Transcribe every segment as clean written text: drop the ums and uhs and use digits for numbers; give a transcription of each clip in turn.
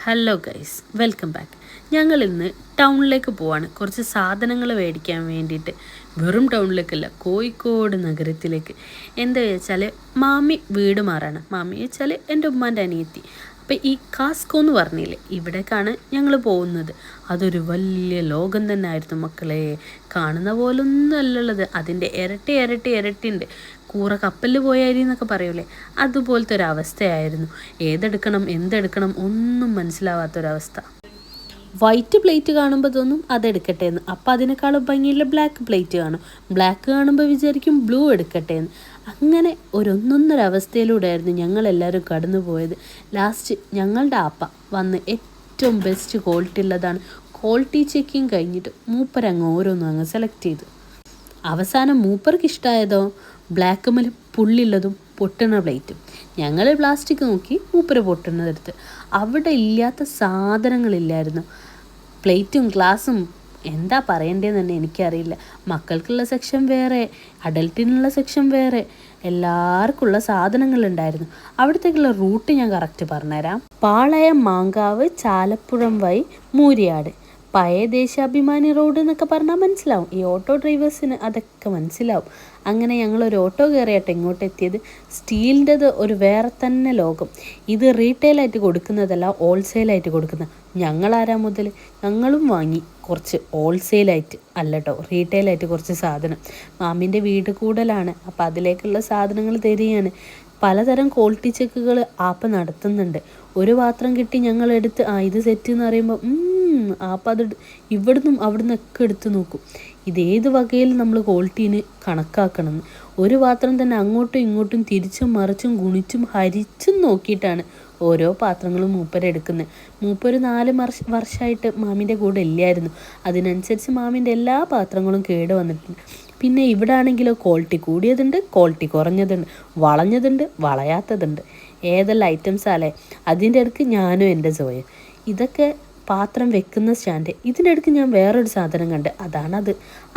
Hello guys, welcome back. ഞങ്ങൾ ഇന്ന് ടൗണിലേക്ക് പോവാണ് കുറച്ച് സാധനങ്ങൾ മേടിക്കാൻ വേണ്ടിയിട്ട്. വെറും ടൗണിലേക്കല്ല, കോഴിക്കോട് നഗരത്തിലേക്ക്. എന്താ വെച്ചാൽ മാമി വീട് മാറാണ്. മാമി വെച്ചാൽ എൻ്റെ ഉമ്മാൻ്റെ അനിയത്തി. അപ്പോൾ ഈ കാസ്കോ എന്ന് പറഞ്ഞില്ലേ, ഇവിടേക്കാണ് ഞങ്ങൾ പോകുന്നത്. അതൊരു വലിയ ലോകം തന്നെ ആയിരുന്നു മക്കളെ. കാണുന്ന പോലൊന്നും അല്ലുള്ളത്, അതിൻ്റെ ഇരട്ടി ഇരട്ടി ഇരട്ടിയുണ്ട്. കൂറ കപ്പലിൽ പോയാരി എന്നൊക്കെ പറയൂലേ, അതുപോലത്തെ ഒരവസ്ഥയായിരുന്നു. ഏതെടുക്കണം എന്തെടുക്കണം ഒന്നും മനസ്സിലാവാത്തൊരവസ്ഥ. വൈറ്റ് പ്ലേറ്റ് കാണുമ്പോൾ തോന്നും അതെടുക്കട്ടെ എന്ന്. അപ്പോൾ അതിനേക്കാളും ഭംഗിയുള്ള ബ്ലാക്ക് പ്ലേറ്റ് കാണും. ബ്ലാക്ക് കാണുമ്പോൾ വിചാരിക്കും ബ്ലൂ എടുക്കട്ടെ എന്ന്. അങ്ങനെ ഒരൊന്നൊരവസ്ഥയിലൂടെയായിരുന്നു ഞങ്ങളെല്ലാവരും കടന്നു പോയത്. ലാസ്റ്റ് ഞങ്ങളുടെ ആപ്പ വന്ന് ഏറ്റവും ബെസ്റ്റ് ക്വാളിറ്റി ഉള്ളതാണ് ക്വാളിറ്റി ചെക്കിങ് കഴിഞ്ഞിട്ട് മൂപ്പരങ്ങ് ഓരോന്നും അങ്ങ് സെലക്ട് ചെയ്തു. അവസാനം മൂപ്പർക്ക് ഇഷ്ടമായതോ ബ്ലാക്ക് മേൽ പുള്ളിയുള്ളതും പൊട്ടുന്ന പ്ലേറ്റും. ഞങ്ങൾ പ്ലാസ്റ്റിക് നോക്കി, മൂപ്പര് പൊട്ടുന്നതെടുത്ത്. അവിടെ ഇല്ലാത്ത സാധനങ്ങളില്ലായിരുന്നു. പ്ലേറ്റും ഗ്ലാസും എന്താ പറയേണ്ടതെന്ന് തന്നെ എനിക്കറിയില്ല. മക്കൾക്കുള്ള സെക്ഷൻ വേറെ, അഡൽട്ടിനുള്ള സെക്ഷൻ വേറെ, എല്ലാവർക്കുള്ള സാധനങ്ങളുണ്ടായിരുന്നു. അവിടത്തേക്കുള്ള റൂട്ട് ഞാൻ കറക്റ്റ് പറഞ്ഞുതരാം. പാളയം, മാങ്കാവ്, ചാലപ്പുഴം വഴി മൂരിയാട്. പഴയ ദേശാഭിമാനി റോഡ് എന്നൊക്കെ പറഞ്ഞാൽ മനസ്സിലാവും. ഈ ഓട്ടോ ഡ്രൈവേഴ്സിന് അതൊക്കെ മനസ്സിലാവും. അങ്ങനെ ഞങ്ങളൊരു ഓട്ടോ കയറിയാട്ടെ ഇങ്ങോട്ട് എത്തിയത്. സ്റ്റീലിൻ്റെത് ഒരു വേറെ തന്നെ ലോകം. ഇത് റീറ്റെയിലായിട്ട് കൊടുക്കുന്നതല്ല, ഹോൾസെയിലായിട്ട് കൊടുക്കുന്ന. ഞങ്ങളാരാ മുതൽ ഞങ്ങളും വാങ്ങി കുറച്ച് ഹോൾസെയിലായിട്ട്, അല്ല കേട്ടോ, റീറ്റെയിലായിട്ട് കുറച്ച് സാധനം. മാമിൻ്റെ വീട് കൂടലാണ്, അപ്പോൾ അതിലേക്കുള്ള സാധനങ്ങൾ തരികയാണ്. പലതരം ക്വാളിറ്റി ചെക്കുകൾ ആപ്പ് നടത്തുന്നുണ്ട്. ഒരു പാത്രം കിട്ടി ഞങ്ങളെടുത്ത് ഇത് സെറ്റ് എന്ന് പറയുമ്പോൾ അപ്പം അത് ഇവിടുന്നും അവിടുന്നൊക്കെ എടുത്ത് നോക്കും. ഇതേത് വകയിൽ നമ്മൾ ക്വാളിറ്റീന് കണക്കാക്കണമെന്ന്. ഒരു പാത്രം തന്നെ അങ്ങോട്ടും ഇങ്ങോട്ടും തിരിച്ചും മറിച്ചും ഗുണിച്ചും ഹരിച്ചും നോക്കിയിട്ടാണ് ഓരോ പാത്രങ്ങളും മൂപ്പരെടുക്കുന്നത്. മൂപ്പര് 4 വർഷമായിട്ട് മാമിൻ്റെ കൂടെ ഇല്ലായിരുന്നു. അതിനനുസരിച്ച് മാമിൻ്റെ എല്ലാ പാത്രങ്ങളും കേട് വന്നിട്ടുണ്ട്. പിന്നെ ഇവിടെ ആണെങ്കിലോ ക്വാളിറ്റി കൂടിയതുണ്ട്, ക്വാളിറ്റി കുറഞ്ഞതുണ്ട്, വളഞ്ഞതുണ്ട്, വളയാത്തതുണ്ട്. ഏതെല്ലാം ഐറ്റംസാലേ. അതിൻ്റെ ഇടയ്ക്ക് ഞാനും എൻ്റെ സോയും. ഇതൊക്കെ പാത്രം വെക്കുന്ന സ്റ്റാൻഡ്. ഇതിൻ്റെ ഇടയ്ക്ക് ഞാൻ വേറൊരു സാധനം കണ്ട്,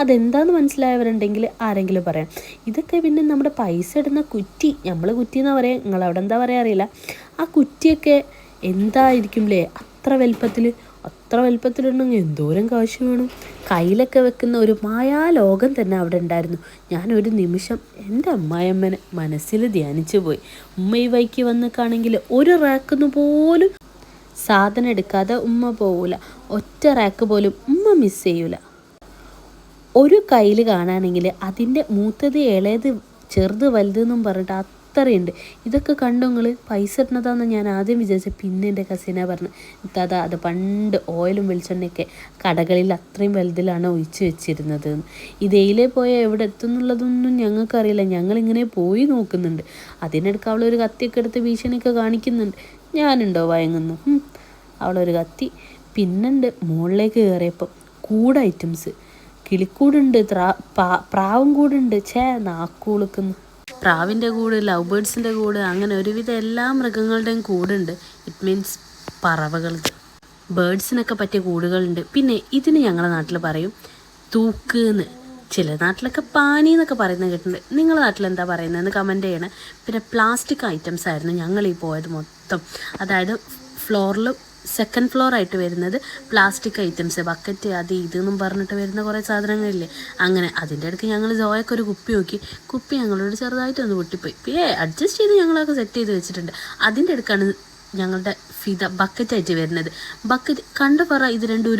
അതെന്താണെന്ന് മനസ്സിലായവരുണ്ടെങ്കിൽ ആരെങ്കിലും പറയാം. ഇതൊക്കെ പിന്നെ നമ്മുടെ പൈസ ഇടുന്ന കുറ്റി, നമ്മൾ കുറ്റി എന്നാ പറയാം, നിങ്ങളവിടെ എന്താ പറയാ അറിയില്ല. ആ കുറ്റിയൊക്കെ എന്തായിരിക്കുംല്ലേ, അത്ര വലുപ്പത്തിലുണ്ടെങ്കിൽ എന്തോരം കാശ് വേണം. കയ്യിലൊക്കെ വെക്കുന്ന ഒരു മായാലോകം തന്നെ അവിടെ ഉണ്ടായിരുന്നു. ഞാനൊരു നിമിഷം എൻ്റെ അമ്മായിയമ്മനെ മനസ്സിൽ ധ്യാനിച്ചു പോയി. ഉമ്മ ഈ വൈക്ക് വന്നിക്കാണെങ്കിൽ ഒരു റാക്കുന്നു പോലും സാധനം എടുക്കാതെ ഉമ്മ പോവില്ല. ഒറ്റ റാക്ക് പോലും ഉമ്മ മിസ് ചെയ്യൂല. ഒരു കയ്യിൽ കാണാനെങ്കിൽ അതിൻ്റെ മൂത്തത് ഇളയത് ചെറുത് വലുതെന്നും പറഞ്ഞിട്ട് അത്രയുണ്ട്. ഇതൊക്കെ കണ്ടു നിങ്ങൾ പൈസ ഇടുന്നതാണെന്ന് ഞാൻ ആദ്യം വിചാരിച്ചത്. പിന്നെ എൻ്റെ കസിനാ പറഞ്ഞു, അത് പണ്ട് ഓയിലും വെളിച്ചെണ്ണയൊക്കെ കടകളിൽ അത്രയും വലുതിലാണ് ഒഴിച്ച് വെച്ചിരുന്നത്. ഇതേയിലേ പോയാൽ എവിടെ എത്തുന്നുള്ളതൊന്നും ഞങ്ങൾക്കറിയില്ല. ഞങ്ങളിങ്ങനെ പോയി നോക്കുന്നുണ്ട്. അതിനിടയ്ക്ക് അവളൊരു കത്തിയൊക്കെ എടുത്ത് ഭീഷണിയൊക്കെ കാണിക്കുന്നുണ്ട്. ഞാനുണ്ടോ വയങ്ങുന്നു. അവളൊരു കത്തി. പിന്നുണ്ട് മുകളിലേക്ക് കയറിയപ്പം കൂട് ഐറ്റംസ്. കിളിക്കൂടുണ്ട്, പ്രാവും കൂടുണ്ട്. നാക്കുളുക്കുന്നു. പ്രാവിൻ്റെ കൂട്, ലവ് ബേർഡ്സിൻ്റെ കൂട്, അങ്ങനെ ഒരുവിധം എല്ലാ മൃഗങ്ങളുടെയും കൂടുണ്ട്. ഇറ്റ് മീൻസ് പറവകൾക്ക്, ബേർഡ്സിനൊക്കെ പറ്റിയ കൂടുകളുണ്ട്. പിന്നെ ഇതിന് ഞങ്ങളുടെ നാട്ടിൽ പറയും തൂക്ക്. ചില നാട്ടിലൊക്കെ പാനി എന്നൊക്കെ പറയുന്നത് കേട്ടിട്ടുണ്ട്. നിങ്ങളുടെ നാട്ടിൽ എന്താ പറയുന്നതെന്ന് കമൻറ്റ് ചെയ്യണേ. പിന്നെ പ്ലാസ്റ്റിക് ഐറ്റംസ് ആയിരുന്നു ഞങ്ങൾ ഈ പോയത് മൊത്തം. അതായത് ഫ്ലോറിൽ സെക്കൻഡ് ഫ്ലോർ ആയിട്ട് വരുന്നത് പ്ലാസ്റ്റിക് ഐറ്റംസ്, ബക്കറ്റ്, അത് ഇതെന്നും പറഞ്ഞിട്ട് വരുന്ന കുറേ സാധനങ്ങളില്ലേ. അങ്ങനെ അതിൻ്റെ ഇടയ്ക്ക് ഞങ്ങൾ ജോയൊക്കെ ഒരു കുപ്പി നോക്കി. കുപ്പി ഞങ്ങളോട് ചെറുതായിട്ടൊന്ന് പൊട്ടിപ്പോയി. അഡ്ജസ്റ്റ് ചെയ്ത് ഞങ്ങളൊക്കെ സെറ്റ് ചെയ്ത് വെച്ചിട്ടുണ്ട്. അതിൻ്റെ ഇടയ്ക്കാണ് ഞങ്ങളുടെ ബക്കറ്റായിട്ട് വരുന്നത്. ബക്കറ്റ് കണ്ട പറ ഇത് രണ്ടും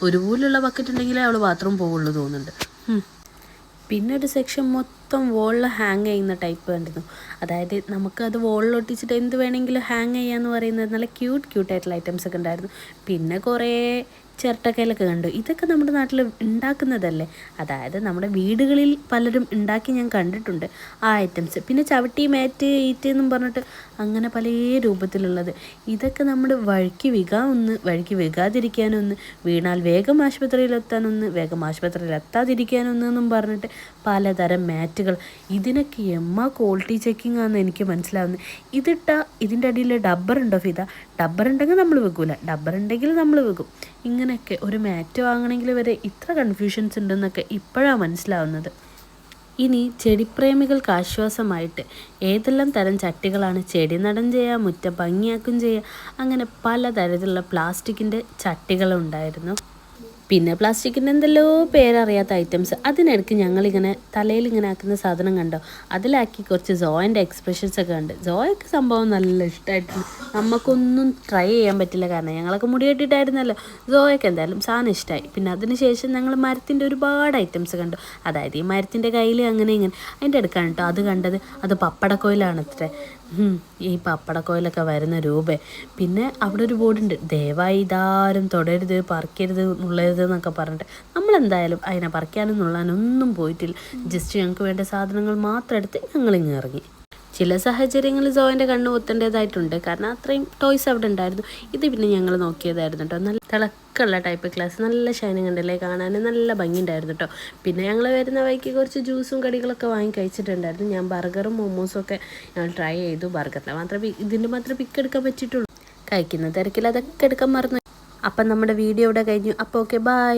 ഒരുപോലുള്ള ബക്കറ്റ് ഉണ്ടെങ്കിലേ അവൾ ബാത്റൂം പോവുള്ളൂ തോന്നുന്നുണ്ട്. പിന്നെ ഒരു സെക്ഷൻ മൊത്തം വോളിൽ ഹാങ് ചെയ്യുന്ന ടൈപ്പ് കണ്ടിരുന്നു. അതായത് നമുക്കത് വോളിൽ ഒട്ടിച്ചിട്ട് എന്ത് വേണമെങ്കിലും ഹാങ് ചെയ്യാമെന്ന് പറയുന്നത് നല്ല ക്യൂട്ടായിട്ടുള്ള ഐറ്റംസ് ഒക്കെ ഉണ്ടായിരുന്നു. പിന്നെ കുറേ ചിരട്ടക്കയിലൊക്കെ കണ്ടു. ഇതൊക്കെ നമ്മുടെ നാട്ടിൽ ഉണ്ടാക്കുന്നതല്ലേ, അതായത് നമ്മുടെ വീടുകളിൽ പലരും ഉണ്ടാക്കി ഞാൻ കണ്ടിട്ടുണ്ട് ആ ഐറ്റംസ്. പിന്നെ ചവിട്ടി, മാറ്റ്, ഈറ്റ് എന്നും പറഞ്ഞിട്ട് അങ്ങനെ പല രൂപത്തിലുള്ളത്. ഇതൊക്കെ നമ്മൾ വഴിക്ക് വീകാതിരിക്കാനൊന്ന്, വീണാൽ വേഗം ആശുപത്രിയിലെത്താനൊന്ന്, വേഗം ആശുപത്രിയിലെത്താതിരിക്കാനൊന്നെന്നും പറഞ്ഞിട്ട് പലതരം മാറ്റുകൾ. ഇതിനൊക്കെ ക്വാളിറ്റി ചെക്കിംഗ് ആണെന്ന് എനിക്ക് മനസ്സിലാവുന്നത്. ഇതിൻ്റെ അടിയിൽ ഡബ്ബർ ഉണ്ടോ ഫിദ? ഡബ്ബർ ഉണ്ടെങ്കിൽ നമ്മൾ വെക്കൂല, ഡബ്ബർ ഉണ്ടെങ്കിൽ നമ്മൾ വെക്കും. ഇങ്ങനെയൊക്കെ ഒരു മാറ്റ് വാങ്ങണമെങ്കിൽ വരെ ഇത്ര കൺഫ്യൂഷൻസ് ഉണ്ടെന്നൊക്കെ ഇപ്പോഴാണ് മനസ്സിലാവുന്നത്. ഇനി ചെടിപ്രേമികൾക്ക് ആശ്വാസമായിട്ട് ഏതെല്ലാം തരം ചട്ടികളാണ് ചെടി നടും ചെയ്യുക, മുറ്റം ഭംഗിയാക്കും ചെയ്യുക, അങ്ങനെ പലതരത്തിലുള്ള പ്ലാസ്റ്റിക്കിൻ്റെ ചട്ടികളുണ്ടായിരുന്നു. പിന്നെ പ്ലാസ്റ്റിക്കിൻ്റെ എന്തെല്ലോ പേരറിയാത്ത ഐറ്റംസ്. അതിനിടയ്ക്ക് ഞങ്ങളിങ്ങനെ തലയിൽ ഇങ്ങനെ ആക്കുന്ന സാധനം കണ്ടോ, അതിലാക്കി കുറച്ച് സോയൻ്റെ എക്സ്പ്രഷൻസ് ഒക്കെ ഉണ്ട്. സോയൊക്കെ സംഭവം നല്ല ഇഷ്ടമായിട്ടുണ്ട്. നമുക്കൊന്നും ട്രൈ ചെയ്യാൻ പറ്റില്ല, കാരണം ഞങ്ങളൊക്കെ മുടി കെട്ടിയിട്ടായിരുന്നല്ലോ. സോയൊക്കെ എന്തായാലും സാധനം ഇഷ്ടമായി. പിന്നെ അതിന് ശേഷം ഞങ്ങൾ മരത്തിൻ്റെ ഒരുപാട് ഐറ്റംസ് കണ്ടു. അതായത് ഈ മരത്തിൻ്റെ കയ്യിൽ അങ്ങനെ ഇങ്ങനെ അതിൻ്റെ അടുക്കാണ് കേട്ടോ അത് കണ്ടത്. അത് പപ്പടക്കോയിലാണ് അത്രേ. ഈ പപ്പടക്കോയിലൊക്കെ വരുന്ന രൂപ. പിന്നെ അവിടെ ഒരു ബോർഡുണ്ട്, ദയവായി ഇതാരും തൊടരുത്, പറിക്കരുത്, നുള്ളരുത് എന്നൊക്കെ പറഞ്ഞിട്ട്. നമ്മളെന്തായാലും അതിനെ പറിക്കാനും നുള്ളാനും ഒന്നും പോയിട്ടില്ല. ജസ്റ്റ് ഞങ്ങൾക്ക് വേണ്ട സാധനങ്ങൾ മാത്രം എടുത്ത് ഞങ്ങളിങ്ങ് ഇറങ്ങി. ചില സാഹചര്യങ്ങളിൽ സോയൻ്റെ കണ്ണ് കുത്തേണ്ടതായിട്ടുണ്ട്, കാരണം അത്രയും ടോയ്സ് അവിടെ ഉണ്ടായിരുന്നു. ഇത് പിന്നെ ഞങ്ങൾ നോക്കിയതായിരുന്നു കേട്ടോ. നല്ല തിളക്കമുള്ള ടൈപ്പ് ഗ്ലാസ്, നല്ല ഷൈനിങ് ഉണ്ടല്ലേ, കാണാൻ നല്ല ഭംഗിയുണ്ടായിരുന്നു കേട്ടോ. പിന്നെ ഞങ്ങൾ വരുന്ന വഴിക്ക് കുറച്ച് ജ്യൂസും കടികളൊക്കെ വാങ്ങി കഴിച്ചിട്ടുണ്ടായിരുന്നു. ഞാൻ ബർഗറും മോമോസും ഒക്കെ ഞങ്ങൾ ട്രൈ ചെയ്തു. ബർഗറിൻ്റെ മാത്രമേ ഇതിൻ്റെ മാത്രമേ പിക്ക് എടുക്കാൻ പറ്റിയിട്ടുള്ളൂ. കഴിക്കുന്ന തിരക്കിൽ അതൊക്കെ എടുക്കാൻ മറന്നു. അപ്പം നമ്മുടെ വീഡിയോ ഇവിടെ കഴിഞ്ഞു. അപ്പോൾ ഓക്കെ, ബൈ.